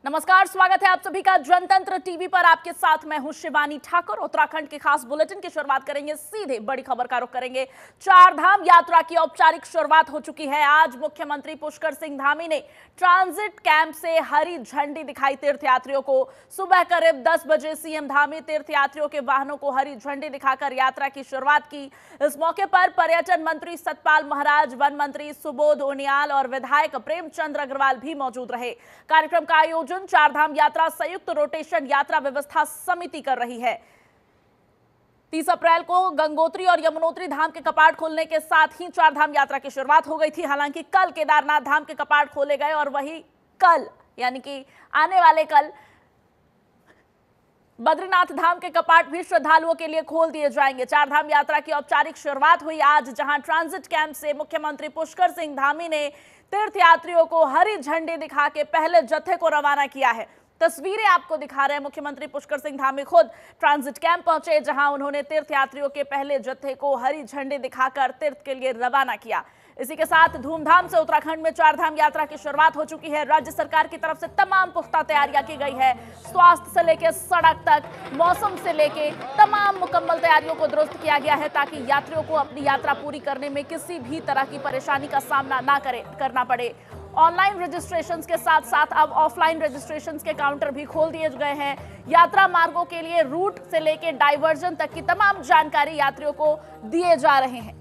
नमस्कार, स्वागत है आप सभी का जनतंत्र टीवी पर। आपके साथ मैं हूं शिवानी ठाकुर। उत्तराखंड के खास बुलेटिन की शुरुआत करेंगे, सीधे बड़ी खबर का रुख करेंगे। चार धाम यात्रा की औपचारिक शुरुआत हो चुकी है। आज मुख्यमंत्री पुष्कर सिंह धामी ने ट्रांजिट कैंप से हरी झंडी दिखाई तीर्थयात्रियों को। सुबह करीब 10 बजे सीएम धामी तीर्थयात्रियों के वाहनों को हरी झंडी दिखाकर यात्रा की शुरुआत की। इस मौके पर पर्यटन मंत्री सतपाल महाराज, वन मंत्री सुबोध उनियाल और विधायक प्रेमचंद्र अग्रवाल भी मौजूद रहे। कार्यक्रम का आयोजन चारधाम यात्रा संयुक्त रोटेशन यात्रा व्यवस्था समिति कर रही है। 30 अप्रैल को गंगोत्री और यमुनोत्री धाम के कपाट खोलने के साथ ही चारधाम यात्रा की शुरुआत हो गई थी। हालांकि कल केदारनाथ धाम के कपाट खोले गए और वही कल यानी कि आने वाले कल बद्रीनाथ धाम के कपाट भी श्रद्धालुओं के लिए खोल दिए जाएंगे। चारधाम यात्रा की औपचारिक शुरुआत हुई आज, जहां ट्रांजिट कैंप से मुख्यमंत्री पुष्कर सिंह धामी ने तीर्थयात्रियों को हरी झंडी दिखा के पहले जत्थे को रवाना किया है। तस्वीरें आपको दिखा रहे हैं। मुख्यमंत्री पुष्कर सिंह धामी खुद ट्रांजिट कैंप पहुंचे, जहां उन्होंने तीर्थयात्रियों के पहले जत्थे को हरी झंडी दिखाकर तीर्थ के लिए रवाना किया। इसी के साथ धूमधाम से उत्तराखंड में चारधाम यात्रा की शुरुआत हो चुकी है। राज्य सरकार की तरफ से तमाम पुख्ता तैयारियां की गई है। स्वास्थ्य से लेकर सड़क तक, मौसम से लेकर तमाम मुकम्मल तैयारियों को दुरुस्त किया गया है, ताकि यात्रियों को अपनी यात्रा पूरी करने में किसी भी तरह की परेशानी का सामना ना करना पड़े। ऑनलाइन रजिस्ट्रेशन के साथ साथ अब ऑफलाइन रजिस्ट्रेशन के काउंटर भी खोल दिए गए हैं। यात्रा मार्गों के लिए रूट से लेकर डाइवर्जन तक की तमाम जानकारी यात्रियों को दिए जा रहे हैं।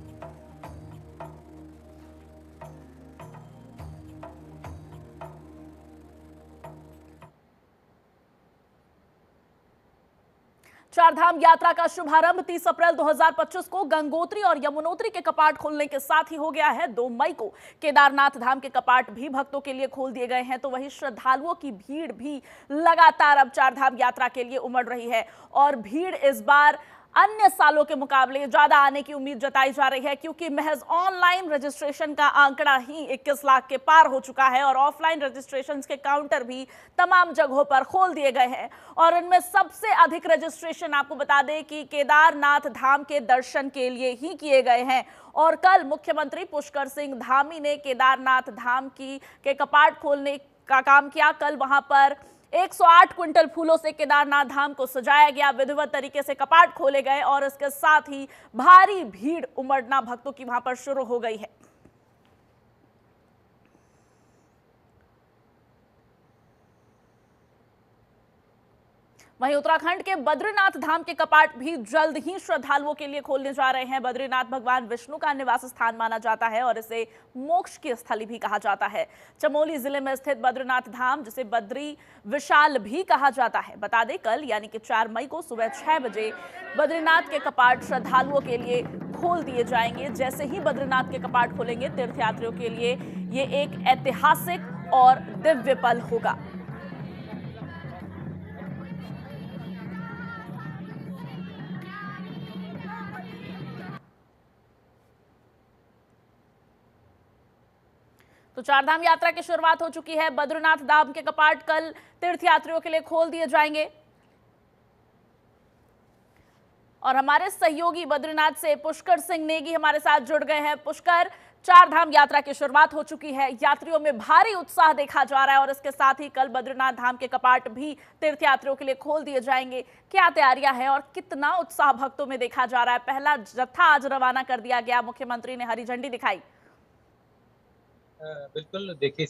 चारधाम यात्रा का शुभारंभ 30 अप्रैल 2025 को गंगोत्री और यमुनोत्री के कपाट खोलने के साथ ही हो गया है। 2 मई को केदारनाथ धाम के कपाट भी भक्तों के लिए खोल दिए गए हैं। तो वहीं श्रद्धालुओं की भीड़ भी लगातार अब चारधाम यात्रा के लिए उमड़ रही है और भीड़ इस बार अन्य सालों के मुकाबले ज्यादा आने की उम्मीद जताई जा रही है, क्योंकि महज ऑनलाइन रजिस्ट्रेशन का आंकड़ा ही 21 लाख के पार हो चुका है और ऑफलाइन रजिस्ट्रेशन के काउंटर भी तमाम जगहों पर खोल दिए गए हैं। और इनमें सबसे अधिक रजिस्ट्रेशन आपको बता दें कि केदारनाथ धाम के दर्शन के लिए ही किए गए हैं। और कल मुख्यमंत्री पुष्कर सिंह धामी ने केदारनाथ धाम के कपाट खोलने का काम किया। कल वहां पर 108 क्विंटल फूलों से केदारनाथ धाम को सजाया गया, विधिवत तरीके से कपाट खोले गए और इसके साथ ही भारी भीड़ उमड़ना भक्तों की वहां पर शुरू हो गई है। वहीं उत्तराखंड के बद्रीनाथ धाम के कपाट भी जल्द ही श्रद्धालुओं के लिए खोलने जा रहे हैं। बद्रीनाथ भगवान विष्णु का निवास स्थान माना जाता है और इसे मोक्ष की स्थली भी कहा जाता है। चमोली जिले में स्थित बद्रीनाथ धाम, जिसे बद्री विशाल भी कहा जाता है। बता दें, कल यानी कि 4 मई को सुबह 6 बजे बद्रीनाथ के कपाट श्रद्धालुओं के लिए खोल दिए जाएंगे। जैसे ही बद्रीनाथ के कपाट खोलेंगे, तीर्थयात्रियों के लिए ये एक ऐतिहासिक और दिव्य पल होगा। तो चारधाम यात्रा की शुरुआत हो चुकी है। बद्रीनाथ धाम के कपाट कल तीर्थयात्रियों के लिए खोल दिए जाएंगे और हमारे सहयोगी बद्रीनाथ से पुष्कर सिंह नेगी हमारे साथ जुड़ गए हैं। पुष्कर, चारधाम यात्रा की शुरुआत हो चुकी है, यात्रियों में भारी उत्साह देखा जा रहा है और इसके साथ ही कल बद्रीनाथ धाम के कपाट भी तीर्थयात्रियों के लिए खोल दिए जाएंगे। क्या तैयारियां हैं और कितना उत्साह भक्तों में देखा जा रहा है? पहला जत्था आज रवाना कर दिया गया, मुख्यमंत्री ने हरी झंडी दिखाई। बिल्कुल, देखिए,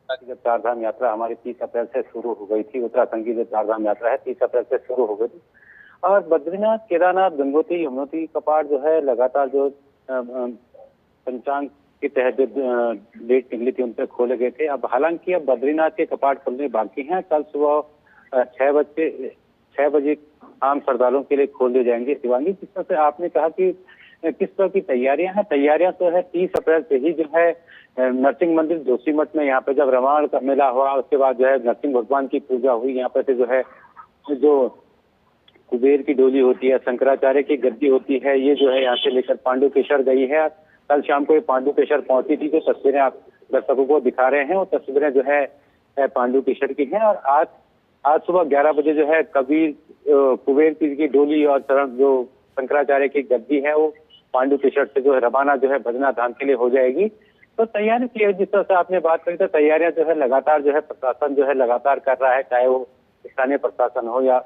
जब चारधाम यात्रा हमारी 30 अप्रैल से शुरू हो गई थी, उत्तराखंड की जो चारधाम यात्रा है 30 अप्रैल से शुरू हो गई थी और बद्रीनाथ, केदारनाथ, गंगोत्री, यमुनोत्री कपाट जो है लगातार जो पंचांग के तहत डेट निकली थी उन पर खोले गए थे। अब हालांकि अब बद्रीनाथ के कपाट खोलने बाकी हैं। कल सुबह 6 बजे आम श्रद्धालुओं के लिए खोल दिए जाएंगे। शिवांगी, जिस तरह से आपने कहा कि किस तरह की तैयारियां हैं, तैयारियां तो है 30 अप्रैल से ही जो है नरसिंह मंदिर जोशीमठ में यहाँ पे जब रामायण का मेला हुआ, उसके बाद जो है नरसिंह भगवान की पूजा हुई। यहाँ पे से जो है जो कुबेर की डोली होती है, शंकराचार्य की गद्दी होती है, ये जो है यहाँ से लेकर पांडुकेश्वर गई है। कल शाम को ये पांडुकेश्वर पहुंची थी। जो तस्वीरें आप दर्शकों को दिखा रहे हैं वो तस्वीरें जो है पांडुकेश्वर की हैं। और आज सुबह 11 बजे जो है कुबेर की डोली और जो शंकराचार्य की गद्दी है वो पांडुकेश्वर से जो है रवाना जो है बद्रीनाथ धाम के लिए हो जाएगी। तो तैयारी की, जिस तरह से आपने बात करी, तो तैयारियां जो है लगातार जो है प्रशासन जो है लगातार कर रहा है, चाहे वो स्थानीय प्रशासन हो या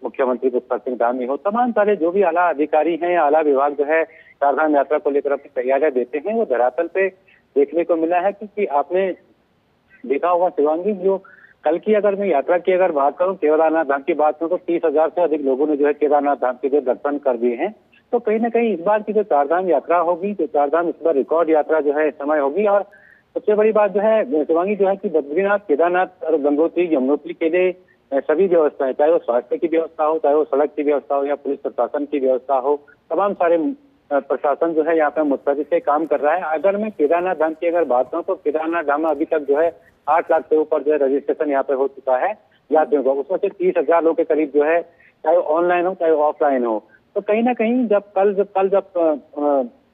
मुख्यमंत्री पुष्कर सिंह धामी हो। तमाम सारे जो भी आला अधिकारी हैं या आला विभाग जो है चारधाम यात्रा को लेकर अपनी तैयारियां देते हैं, वो धरातल पे देखने को मिला है। क्योंकि आपने देखा होगा शिवांगी, जो कल की अगर मैं यात्रा की अगर बात करूं, केदारनाथ धाम की बात करूं, तो 30,000 से अधिक लोगों ने जो है केदारनाथ धाम के जो दर्शन कर दिए हैं। तो कहीं ना कहीं इस बार की जो चारधाम यात्रा होगी, जो चारधाम इस बार रिकॉर्ड यात्रा जो है इस समय होगी। और सबसे बड़ी बात जो है शिवांगी जो है कि बद्रीनाथ, केदारनाथ और गंगोत्री, यमुनोत्री के लिए सभी व्यवस्थाएं, चाहे वो स्वास्थ्य की व्यवस्था हो, चाहे वो सड़क की व्यवस्था हो या पुलिस प्रशासन की व्यवस्था हो, तमाम सारे प्रशासन जो है यहाँ पे मुस्तैदी से काम कर रहा है। अगर मैं केदारनाथ धाम की अगर बात करूँ, तो केदारनाथ धाम में अभी तक जो है 8 लाख से ऊपर जो है रजिस्ट्रेशन यहाँ पे हो चुका है यात्रियों का। उसमें से 30,000 लोग के करीब जो है, चाहे ऑनलाइन हो चाहे ऑफलाइन हो। तो कहीं ना कहीं जब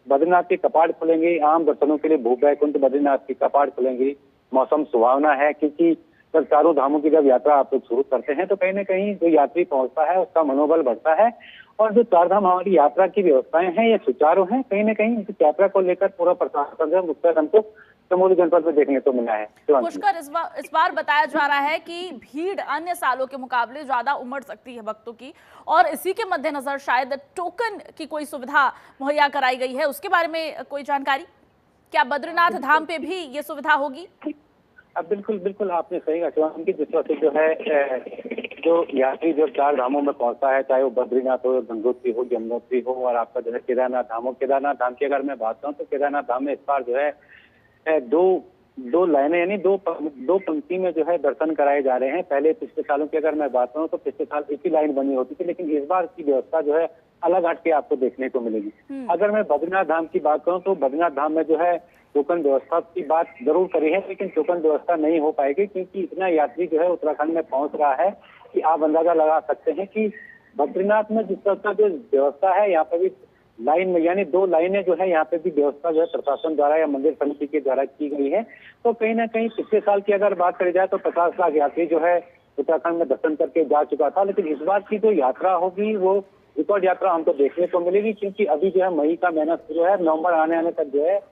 बद्रीनाथ के कपाट खुलेंगे, आम दर्शनों के लिए भूप बैकुंठ बद्रीनाथ के कपाट खुलेंगे, मौसम सुहावना है। क्योंकि जब चारों धामों की जब यात्रा आप लोग शुरू करते हैं, तो कहीं ना कहीं जो यात्री पहुंचता है उसका मनोबल बढ़ता है। और जो चारधाम हमारी यात्रा की व्यवस्थाएं हैं ये सुचारू हैं। कहीं ना कहीं इस यात्रा को लेकर पूरा प्रशासन जो है हमको चमोली जनपद में देखने को मिला है। पुष्कर, इस बार बताया जा रहा है कि भीड़ अन्य सालों के मुकाबले ज्यादा उमड़ सकती है भक्तों की, और इसी के मद्देनजर शायद टोकन की कोई सुविधा मुहैया कराई गई है। उसके बारे में कोई जानकारी? क्या बद्रीनाथ धाम पे भी ये सुविधा होगी? अब बिल्कुल आपने सही कहा शिवांगी, जिस तरह से जो है जो यात्री जो चार धामों में पहुंचता है, चाहे वो बद्रीनाथ हो, गंगोत्री हो, यमुनोत्री हो और आपका जो है केदारनाथ धाम हो। केदारनाथ धाम की अगर मैं बात करूं, तो केदारनाथ धाम में इस बार जो है दो लाइनें यानी दो पंक्ति में जो है दर्शन कराए जा रहे हैं। पहले पिछले सालों की अगर मैं बात करूं, तो पिछले साल एक ही लाइन बनी होती थी, लेकिन इस बार की व्यवस्था जो है अलग हट के आपको देखने को मिलेगी। अगर मैं बद्रीनाथ धाम की बात करूं, तो बद्रीनाथ धाम में जो है टोकन व्यवस्था की बात जरूर करी है, लेकिन टोकन व्यवस्था नहीं हो पाएगी, क्योंकि इतना यात्री जो है उत्तराखंड में पहुंच रहा है कि आप अंदाजा लगा सकते हैं कि बद्रीनाथ में जिस तरह का जो व्यवस्था है, यहाँ पे भी लाइन में यानी 2 लाइनें जो है यहाँ पे भी व्यवस्था जो है प्रशासन द्वारा या मंदिर समिति के द्वारा की गई है। तो कहीं ना कहीं पिछले साल की अगर बात करी जाए, तो 50 लाख यात्री जो है उत्तराखंड में दर्शन करके जा चुका था। लेकिन इस बार की जो यात्रा होगी वो रिकॉर्ड यात्रा हमको देखने को मिलेगी, क्योंकि अभी जो है मई का महीना शुरू है, नवंबर आने तक जो है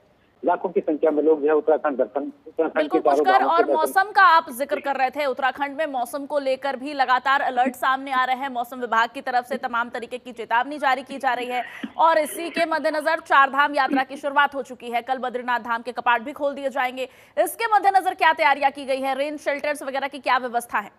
लाखों की संख्या में लोग जो है उत्तराखंड बिल्कुल पुष्कर, और मौसम का आप जिक्र कर रहे थे, उत्तराखंड में मौसम को लेकर भी लगातार अलर्ट सामने आ रहे हैं। मौसम विभाग की तरफ से तमाम तरीके की चेतावनी जारी की जा रही है, और इसी के मद्देनजर चारधाम यात्रा की शुरुआत हो चुकी है। कल बद्रीनाथ धाम के कपाट भी खोल दिए जाएंगे। इसके मद्देनजर क्या तैयारियां की गई है? रेन शेल्टर्स वगैरह की क्या व्यवस्था है?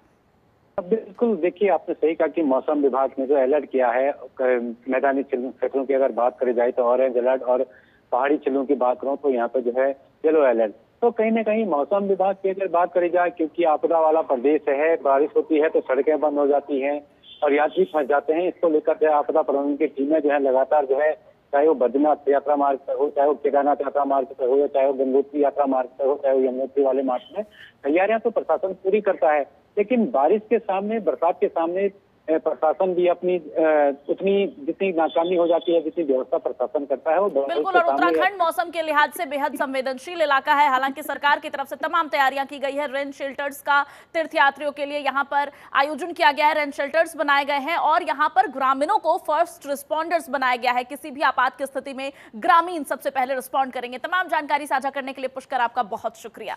बिल्कुल, देखिए आपने सही कहा कि मौसम विभाग ने जो अलर्ट किया है, मैदानी क्षेत्रों की अगर बात करी जाए तो ऑरेंज अलर्ट, और पहाड़ी क्षेत्रों की बात करूं तो यहाँ पे जो है येलो अलर्ट। तो कहीं ना कहीं मौसम विभाग की अगर बात करी जाए, क्योंकि आपदा वाला प्रदेश है, बारिश होती है तो सड़कें बंद हो जाती हैं और यात्री फंस जाते हैं। इसको लेकर जो आपदा प्रबंधन की टीमें जो है लगातार जो है, चाहे वो बद्रीनाथ यात्रा मार्ग पर हो, चाहे वो केदारनाथ यात्रा मार्ग पर हो, चाहे वो गंगोत्री यात्रा मार्ग पर हो, चाहे वो यमुनोत्री वाले मार्ग में, तैयारियां तो प्रशासन पूरी करता है। लेकिन बारिश के सामने, बरसात के सामने प्रशासन भी अपनी उतनी जितनी नाकामी हो जाती है, जितनी व्यवस्था प्रशासन करता है वो बिल्कुल। और उत्तराखंड मौसम के लिहाज से बेहद संवेदनशील इलाका है। हालांकि सरकार की तरफ से तमाम तैयारियां की गई है। रेन शेल्टर्स का तीर्थयात्रियों के लिए यहां पर आयोजन किया गया है, रेन शेल्टर्स बनाए गए हैं, और यहां पर ग्रामीणों को फर्स्ट रिस्पॉन्डर्स बनाया गया है। किसी भी आपात की स्थिति में ग्रामीण सबसे पहले रिस्पॉन्ड करेंगे। तमाम जानकारी साझा करने के लिए पुष्कर आपका बहुत शुक्रिया।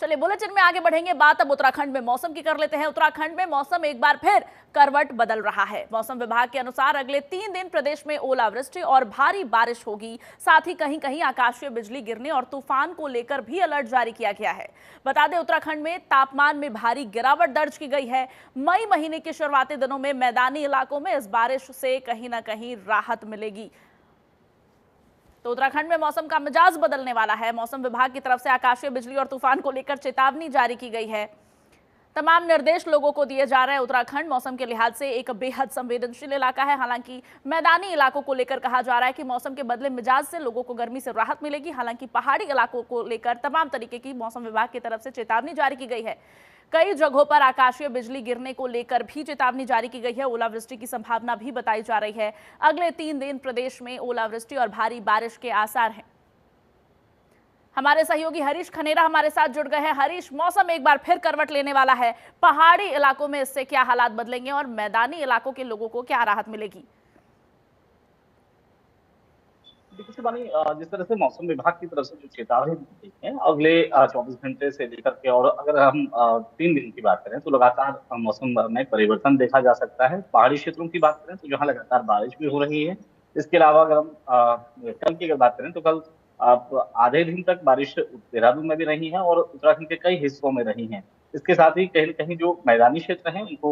चलिए बुलेटिन में आगे बढ़ेंगे। बात अब उत्तराखंड में मौसम की कर लेते हैं। उत्तराखंड में मौसम एक बार फिर करवट बदल रहा है। मौसम विभाग के अनुसार अगले 3 दिन प्रदेश में ओलावृष्टि और भारी बारिश होगी। साथ ही कहीं कहीं आकाशीय बिजली गिरने और तूफान को लेकर भी अलर्ट जारी किया गया है। बता दें, उत्तराखंड में तापमान में भारी गिरावट दर्ज की गई है। मई महीने के शुरुआती दिनों में मैदानी इलाकों में इस बारिश से कहीं ना कहीं राहत मिलेगी। तो उत्तराखंड में मौसम का मिजाज बदलने वाला है। मौसम विभाग की तरफ से आकाशीय बिजली और तूफान को लेकर चेतावनी जारी की गई है। तमाम निर्देश लोगों को दिए जा रहे हैं। उत्तराखंड मौसम के लिहाज से एक बेहद संवेदनशील इलाका है। हालांकि मैदानी इलाकों को लेकर कहा जा रहा है कि मौसम के बदले मिजाज से लोगों को गर्मी से राहत मिलेगी। हालांकि पहाड़ी इलाकों को लेकर तमाम तरीके की मौसम विभाग की तरफ से चेतावनी जारी की गई है। कई जगहों पर आकाशीय बिजली गिरने को लेकर भी चेतावनी जारी की गई है। ओलावृष्टि की संभावना भी बताई जा रही है। अगले 3 दिन प्रदेश में ओलावृष्टि और भारी बारिश के आसार हैं। हमारे सहयोगी हरीश खनेरा हमारे साथ जुड़ गए हैं। हरीश, मौसम एक बार फिर करवट लेने वाला है। पहाड़ी इलाकों में इससे क्या हालात बदलेंगे और मैदानी इलाकों के लोगों को क्या राहत मिलेगी? देखिए शिवानी, जिस तरह से मौसम विभाग की तरफ से जो चेतावनी दी गई है अगले 24 घंटे से लेकर के, और अगर हम 3 दिन की बात करें तो लगातार मौसम में परिवर्तन देखा जा सकता है। पहाड़ी क्षेत्रों की बात करें तो जहाँ लगातार बारिश भी हो रही है। इसके अलावा अगर हम कल की अगर बात करें तो कल आप आधे दिन तक बारिश देहरादून में भी रही है और उत्तराखंड के कई हिस्सों में रही है। इसके साथ ही कहीं न कहीं जो मैदानी क्षेत्र हैं उनको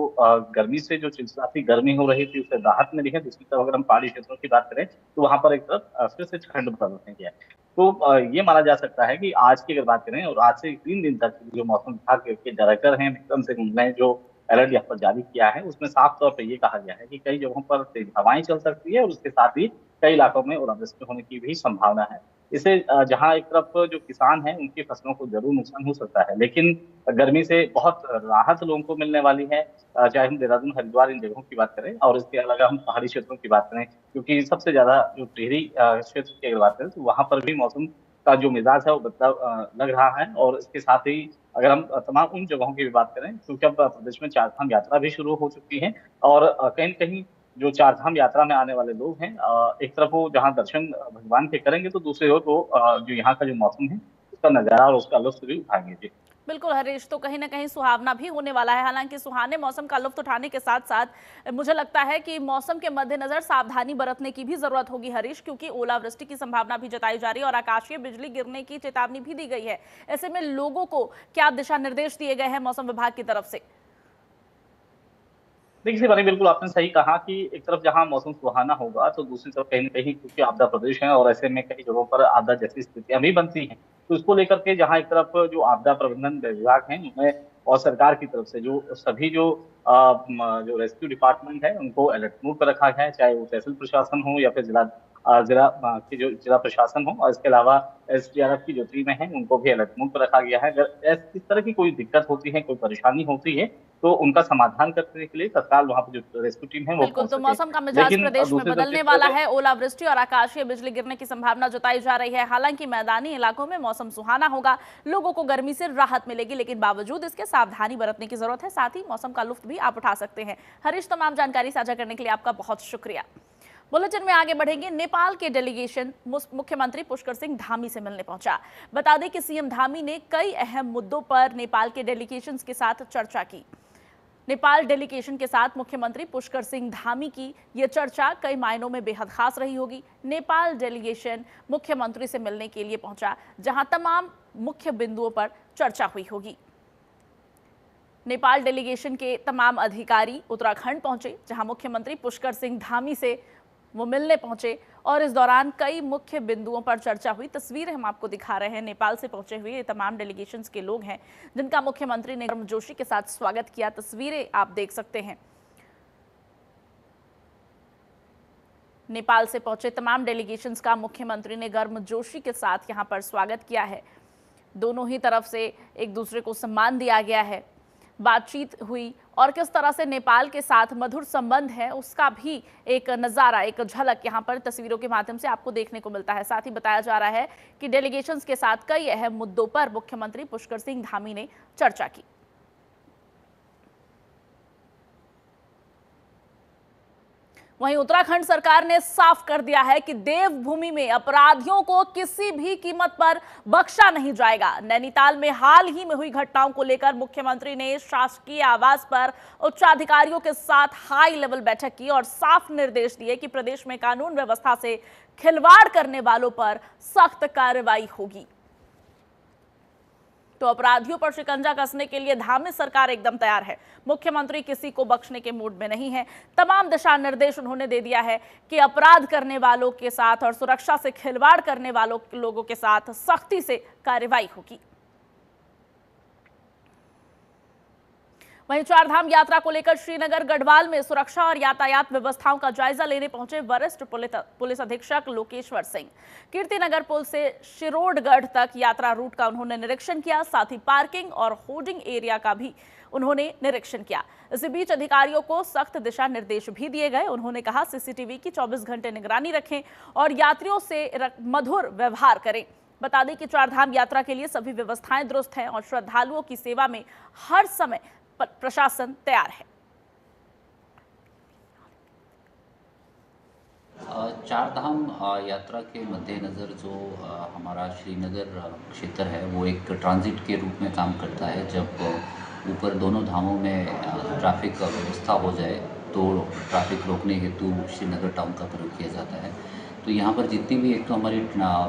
गर्मी से जो चिलचिलाती गर्मी हो रही थी उससे राहत मिली है। दूसरी तरफ अगर हम पहाड़ी क्षेत्रों की बात करें तो वहां पर एक तरफ फिर से ठंड बढ़ने गया है। तो ये माना जा सकता है कि आज की अगर बात करें और आज से 3 दिन तक जो मौसम विभाग के डायरेक्टर हैं विक्रम सिंह ने जो अलर्ट यहाँ पर जारी किया है उसमें साफ तौर पर ये कहा गया है कि कई जगहों पर तेज हवाएं चल सकती है और उसके साथ ही कई इलाकों में ओलावृष्टि होने की भी संभावना है। इससे जहां एक तरफ जो किसान हैं उनकी फसलों को जरूर नुकसान हो सकता है, लेकिन गर्मी से बहुत राहत लोगों को मिलने वाली है। चाहे हम देहरादून हरिद्वार इन जगहों की बात करें और इसके अलावा हम पहाड़ी क्षेत्रों की बात करें, क्योंकि सबसे ज्यादा जो टिहरी क्षेत्र की अगर बात करें तो वहां पर भी मौसम का जो मिजाज है वो बदलाव लग रहा है। और इसके साथ ही अगर हम तमाम उन जगहों की भी बात करें, क्योंकि अब प्रदेश में चार धाम यात्रा भी शुरू हो चुकी है और कहीं न कहीं जो चार धाम यात्रा में आने वाले लोग हैं, एक तरफ वो जहाँ दर्शन भगवान के करेंगे तो दूसरी ओर वो जो यहाँ का जो मौसम है उसका नजारा और उसका लुत्फ भी उठाएंगे जी। बिल्कुल हरीश, तो कहीं ना कहीं सुहावना भी होने वाला है। हालांकि सुहाने मौसम का लुत्फ उठाने के साथ साथ मुझे लगता है कि मौसम के मद्देनजर सावधानी बरतने की भी जरूरत होगी हरीश, क्योंकि ओलावृष्टि की संभावना भी जताई जा रही है और आकाशीय बिजली गिरने की चेतावनी भी दी गई है। ऐसे में लोगों को क्या दिशा निर्देश दिए गए हैं मौसम विभाग की तरफ से? देखिए शिवानी, बिल्कुल आपने सही कहा कि एक तरफ जहाँ मौसम सुहाना होगा तो दूसरी तरफ कहीं न कहीं क्योंकि आपदा प्रदेश है और ऐसे में कई जगहों पर आपदा जैसी स्थितियां भी बनती हैं। तो इसको लेकर के जहाँ एक तरफ जो आपदा प्रबंधन विभाग है उनमें और सरकार की तरफ से जो सभी जो रेस्क्यू डिपार्टमेंट है उनको अलर्ट मोड पर रखा गया है, चाहे वो तहसील प्रशासन हो या फिर की जो जिला प्रशासन हो। और इसके अलावा एसडीआरएफ की जो टीमें हैं उनको भी अलर्ट मोड पर रखा गया है। अगर इस तरह की कोई दिक्कत होती है, कोई परेशानी होती है तो उनका समाधान करने के लिए तत्काल वहां पर जो रेस्क्यू टीम है वो बिल्कुल, पहुंच तो सके। मौसम का मिजाज लेकिन प्रदेश में दूसरी तरफ बदलने जिस वाला तरह है। ओलावृष्टि और आकाशीय बिजली गिरने की संभावना जताई जा रही है। हालांकि मैदानी इलाकों में मौसम सुहाना होगा, लोगों को गर्मी से राहत मिलेगी, लेकिन बावजूद इसके सावधानी बरतने की जरूरत है। साथ ही मौसम का लुत्फ भी आप उठा सकते हैं। हरीश, तमाम जानकारी साझा करने के लिए आपका बहुत शुक्रिया। बुलेटिन में आगे बढ़ेंगे। नेपाल के डेलीगेशन मुख्यमंत्री पुष्कर सिंह धामी से मिलने पहुंचा। बता दें कि सीएम धामी ने कई अहम मुद्दों पर नेपाल के डेलीगेशंस के साथ चर्चा की। नेपाल डेलीगेशन के साथ मुख्यमंत्री पुष्कर सिंह धामी की यह चर्चा कई मायनों में बेहद खास रही होगी। नेपाल डेलीगेशन मुख्यमंत्री से मिलने के लिए पहुंचा, जहां तमाम मुख्य बिंदुओं पर चर्चा हुई होगी। नेपाल डेलीगेशन के तमाम अधिकारी उत्तराखंड पहुंचे, जहां मुख्यमंत्री पुष्कर सिंह धामी से वो मिलने पहुंचे और इस दौरान कई मुख्य बिंदुओं पर चर्चा हुई। तस्वीरें हम आपको दिखा रहे हैं। नेपाल से पहुंचे हुए ये तमाम डेलीगेशंस के लोग हैं जिनका मुख्यमंत्री ने गर्मजोशी के साथ स्वागत किया। तस्वीरें आप देख सकते हैं। नेपाल से पहुंचे तमाम डेलीगेशंस का मुख्यमंत्री ने गर्मजोशी के साथ यहां पर स्वागत किया है। दोनों ही तरफ से एक दूसरे को सम्मान दिया गया है, बातचीत हुई और किस तरह से नेपाल के साथ मधुर संबंध है उसका भी एक नज़ारा, एक झलक यहाँ पर तस्वीरों के माध्यम से आपको देखने को मिलता है। साथ ही बताया जा रहा है कि डेलीगेशंस के साथ कई अहम मुद्दों पर मुख्यमंत्री पुष्कर सिंह धामी ने चर्चा की। वहीं उत्तराखंड सरकार ने साफ कर दिया है कि देवभूमि में अपराधियों को किसी भी कीमत पर बख्शा नहीं जाएगा। नैनीताल में हाल ही में हुई घटनाओं को लेकर मुख्यमंत्री ने शासकीय आवास पर उच्चाधिकारियों के साथ हाई लेवल बैठक की और साफ निर्देश दिए कि प्रदेश में कानून व्यवस्था से खिलवाड़ करने वालों पर सख्त कार्रवाई होगी। तो अपराधियों पर शिकंजा कसने के लिए धामी सरकार एकदम तैयार है। मुख्यमंत्री किसी को बख्शने के मूड में नहीं है। तमाम दिशा निर्देश उन्होंने दे दिया है कि अपराध करने वालों के साथ और सुरक्षा से खिलवाड़ करने वालों लोगों के साथ सख्ती से कार्रवाई होगी। वहीं चारधाम यात्रा को लेकर श्रीनगर गढ़वाल में सुरक्षा और यातायात व्यवस्थाओं का जायजा लेने पहुंचे वरिष्ठ पुलिस अधीक्षक लोकेश्वर सिंह। कीर्तिनगर पुल से शिरोडगढ़ तक यात्रा रूट का उन्होंने निरीक्षण किया। साथ ही पार्किंग और होर्डिंग एरिया का भी उन्होंने निरीक्षण किया। इसी बीच अधिकारियों को सख्त दिशा निर्देश भी दिए गए। उन्होंने कहा सीसीटीवी की 24 घंटे निगरानी रखें और यात्रियों से मधुर व्यवहार करें। बता दें कि चारधाम यात्रा के लिए सभी व्यवस्थाएं दुरुस्त हैं और श्रद्धालुओं की सेवा में हर समय प्रशासन तैयार है। चार धाम यात्रा के मद्देनज़र जो हमारा श्रीनगर क्षेत्र है वो एक ट्रांजिट के रूप में काम करता है। जब ऊपर दोनों धामों में ट्रैफ़िक का व्यवस्था हो जाए तो ट्रैफ़िक रोकने हेतु श्रीनगर टाउन का प्रयोग किया जाता है। तो यहाँ पर जितनी भी एक तो हमारी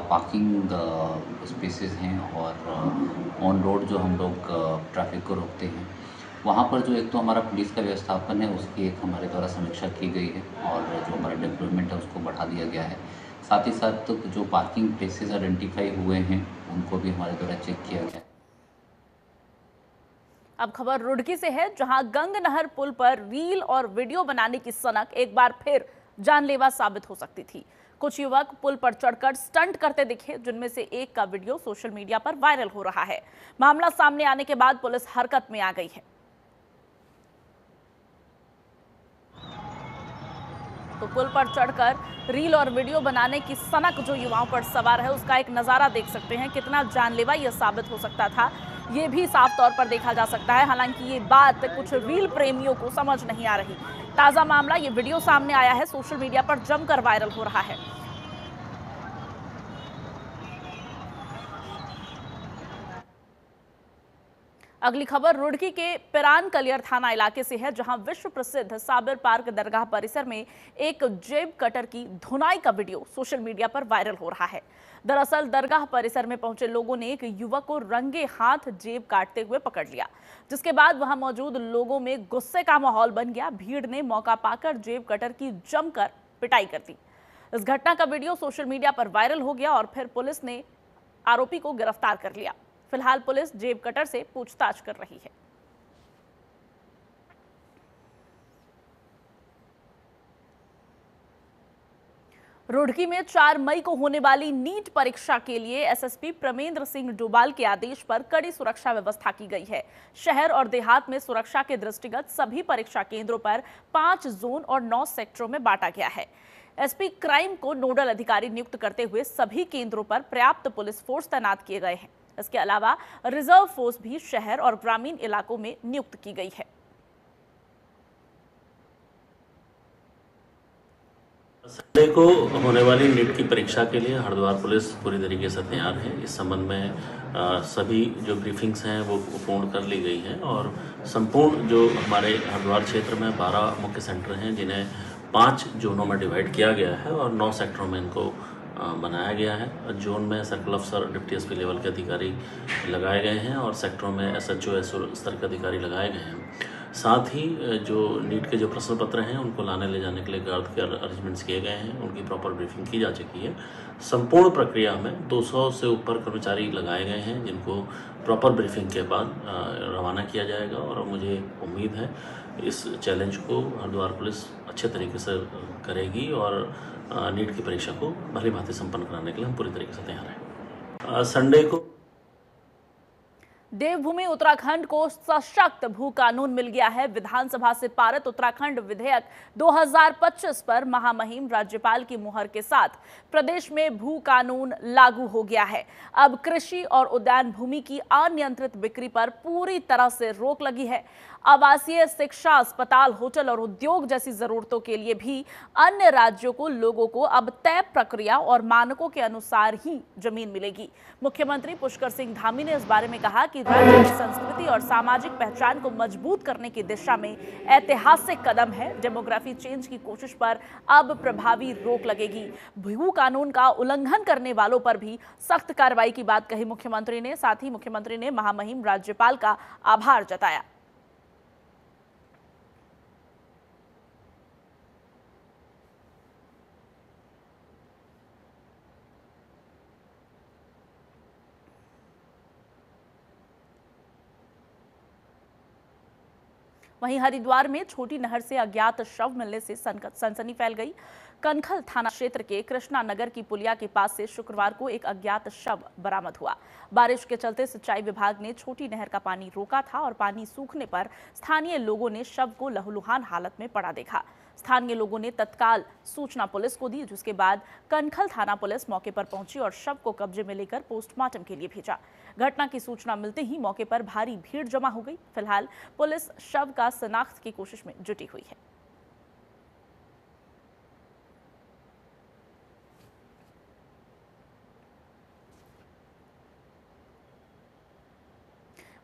पार्किंग स्पेसेस हैं और ऑन रोड जो हम लोग ट्रैफ़िक को रोकते हैं, वहाँ पर जो एक तो हमारा पुलिस का व्यवस्थापन है उसकी एक हमारे द्वारा समीक्षा की गई है और जो हमारा डिप्लॉयमेंट है उसको बढ़ा दिया गया है। साथ ही साथ जो पार्किंग प्लेसेस आइडेंटिफाई हुए हैं उनको भी हमारे द्वारा चेक किया गया है। अब खबर रुड़की से है, जहां गंग नहर पुल पर रील और वीडियो बनाने की सनक एक बार फिर जानलेवा साबित हो सकती थी। कुछ युवक पुल पर चढ़कर स्टंट करते दिखे, जिनमें से एक का वीडियो सोशल मीडिया पर वायरल हो रहा है। मामला सामने आने के बाद पुलिस हरकत में आ गई है। तो पुल पर चढ़कर रील और वीडियो बनाने की सनक जो युवाओं पर सवार है उसका एक नजारा देख सकते हैं। कितना जानलेवा यह साबित हो सकता था ये भी साफ तौर पर देखा जा सकता है। हालांकि ये बात कुछ रील प्रेमियों को समझ नहीं आ रही। ताजा मामला, ये वीडियो सामने आया है, सोशल मीडिया पर जमकर वायरल हो रहा है। अगली खबर रुड़की के पिरान कलियर थाना इलाके से है, जहां विश्व प्रसिद्ध साबिर पार्क दरगाह परिसर में एक जेब कटर की धुनाई का वीडियो सोशल मीडिया पर वायरल हो रहा है। दरअसल दरगाह परिसर में पहुंचे लोगों ने एक युवक को रंगे हाथ जेब काटते हुए पकड़ लिया, जिसके बाद वहां मौजूद लोगों में गुस्से का माहौल बन गया। भीड़ ने मौका पाकर जेब कटर की जमकर पिटाई कर दी। इस घटना का वीडियो सोशल मीडिया पर वायरल हो गया और फिर पुलिस ने आरोपी को गिरफ्तार कर लिया। फिलहाल पुलिस जेब कटर से पूछताछ कर रही है। रुड़की में 4 मई को होने वाली नीट परीक्षा के लिए एसएसपी प्रमेंद्र सिंह डोभाल के आदेश पर कड़ी सुरक्षा व्यवस्था की गई है। शहर और देहात में सुरक्षा के दृष्टिगत सभी परीक्षा केंद्रों पर 5 जोन और 9 सेक्टरों में बांटा गया है। एसपी क्राइम को नोडल अधिकारी नियुक्त करते हुए सभी केंद्रों पर पर्याप्त पुलिस फोर्स तैनात किए गए हैं। इसके अलावा रिजर्व फोर्स भी शहर और ग्रामीण इलाकों में नियुक्त की गई है। संडे को होने वाली नीट की परीक्षा के लिए हरिद्वार पुलिस पूरी तरीके से तैयार है। इस संबंध में सभी जो ब्रीफिंग्स हैं वो पूर्ण कर ली गई हैं और संपूर्ण जो हमारे हरिद्वार क्षेत्र में 12 मुख्य सेंटर हैं, जिन्हें 5 जोनों में डिवाइड किया गया है और 9 सेक्टरों में इनको बनाया गया है। जोन में सर्कल अफसर, डिप्टी एसपी लेवल के अधिकारी लगाए गए हैं और सेक्टरों में एसएचओ स्तर के अधिकारी लगाए गए हैं। साथ ही जो नीट के जो प्रश्न पत्र हैं उनको लाने ले जाने के लिए गार्ड के अरेंजमेंट्स किए गए हैं, उनकी प्रॉपर ब्रीफिंग की जा चुकी है। संपूर्ण प्रक्रिया में 200 से ऊपर कर्मचारी लगाए गए हैं, जिनको प्रॉपर ब्रीफिंग के बाद रवाना किया जाएगा और मुझे उम्मीद है इस चैलेंज को हरिद्वार पुलिस अच्छे तरीके से करेगी और नीट की परीक्षा को भली भांति संपन्न कराने के लिए हम पूरी तरीके से तैयार हैं। संडे को देवभूमि उत्तराखंड को सशक्त भू कानून मिल गया है। विधानसभा से पारित उत्तराखंड विधेयक 2025 पर महामहिम राज्यपाल की मुहर के साथ प्रदेश में भू कानून लागू हो गया है। अब कृषि और उद्यान भूमि की अनियंत्रित बिक्री पर पूरी तरह से रोक लगी है। आवासीय, शिक्षा, अस्पताल, होटल और उद्योग जैसी जरूरतों के लिए भी अन्य राज्यों को लोगों को अब तय प्रक्रिया और मानकों के अनुसार ही जमीन मिलेगी। मुख्यमंत्री पुष्कर सिंह धामी ने इस बारे में कहा कि राज्य की संस्कृति और सामाजिक पहचान को मजबूत करने की दिशा में ऐतिहासिक कदम है। डेमोग्राफी चेंज की कोशिश पर अब प्रभावी रोक लगेगी। भू कानून का उल्लंघन करने वालों पर भी सख्त कार्रवाई की बात कही मुख्यमंत्री ने। साथ ही मुख्यमंत्री ने महामहिम राज्यपाल का आभार जताया। वहीं हरिद्वार में छोटी नहर से अज्ञात शव मिलने से सनसनी फैल गई। कनखल थाना क्षेत्र के कृष्णा नगर की पुलिया के पास से शुक्रवार को एक अज्ञात शव बरामद हुआ। बारिश के चलते सिंचाई विभाग ने छोटी नहर का पानी रोका था और पानी सूखने पर स्थानीय लोगों ने शव को लहूलुहान हालत में पड़ा देखा। स्थानीय लोगों ने तत्काल सूचना पुलिस को दी, जिसके बाद कनखल थाना पुलिस मौके पर पहुंची और शव को कब्जे में लेकर पोस्टमार्टम के लिए भेजा। घटना की सूचना मिलते ही मौके पर भारी भीड़ जमा हो गई। फिलहाल पुलिस शव का शिनाख्त की कोशिश में जुटी हुई है।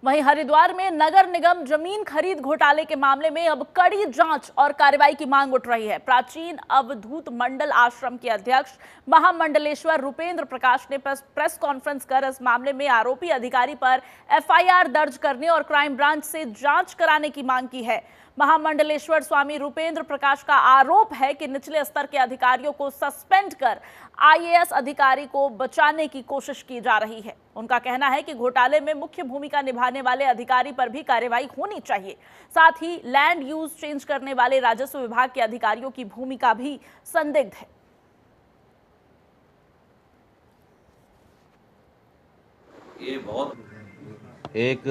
वहीं हरिद्वार में नगर निगम जमीन खरीद घोटाले के मामले में अब कड़ी जांच और कार्रवाई की मांग उठ रही है। प्राचीन अवधूत मंडल आश्रम के अध्यक्ष महामंडलेश्वर रुपेंद्र प्रकाश ने प्रेस कॉन्फ्रेंस कर इस मामले में आरोपी अधिकारी पर एफआईआर दर्ज करने और क्राइम ब्रांच से जांच कराने की मांग की है। महामंडलेश्वर स्वामी रुपेंद्र प्रकाश का आरोप है कि निचले स्तर के अधिकारियों को सस्पेंड कर आईएएस अधिकारी को बचाने की कोशिश की जा रही है। उनका कहना है कि घोटाले में मुख्य भूमिका निभाने वाले अधिकारी पर भी कार्रवाई होनी चाहिए। साथ ही लैंड यूज चेंज करने वाले राजस्व विभाग के अधिकारियों की भूमिका भी संदिग्ध है। ये एक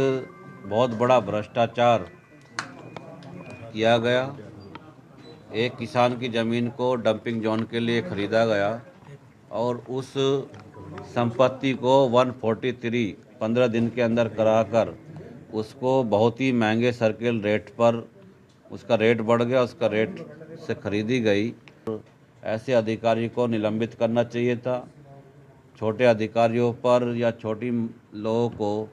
बहुत बड़ा भ्रष्टाचार किया गया। एक किसान की ज़मीन को डंपिंग जोन के लिए खरीदा गया और उस संपत्ति को 143 15 दिन के अंदर कराकर उसको बहुत ही महंगे सर्किल रेट पर उसका रेट बढ़ गया, उसका रेट से खरीदी गई। ऐसे अधिकारी को निलंबित करना चाहिए था। छोटे अधिकारियों पर या छोटी लोगों को,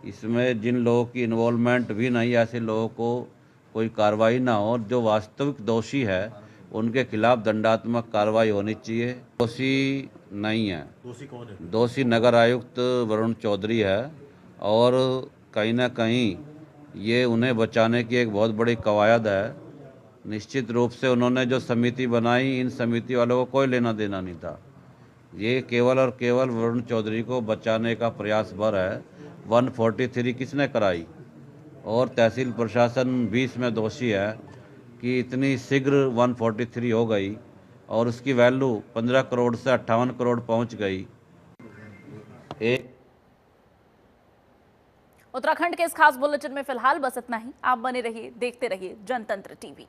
इसमें जिन लोगों की इन्वॉल्वमेंट भी नहीं, ऐसे लोगों को कोई कार्रवाई ना हो। जो वास्तविक दोषी है उनके खिलाफ दंडात्मक कार्रवाई होनी चाहिए। दोषी नहीं है। दोषी कौन है? दोषी नगर आयुक्त वरुण चौधरी है और कहीं ना कहीं ये उन्हें बचाने की एक बहुत बड़ी कवायद है। निश्चित रूप से उन्होंने जो समिति बनाई, इन समिति वालों को कोई लेना देना नहीं था। ये केवल और केवल वरुण चौधरी को बचाने का प्रयास भर है। 143 किसने कराई? और तहसील प्रशासन भी इसमें दोषी है कि इतनी शीघ्र 143 हो गई और उसकी वैल्यू 15 करोड़ से 58 करोड़ पहुंच गई। उत्तराखंड के इस खास बुलेटिन में फिलहाल बस इतना ही। आप बने रहिए, देखते रहिए जनतंत्र टीवी।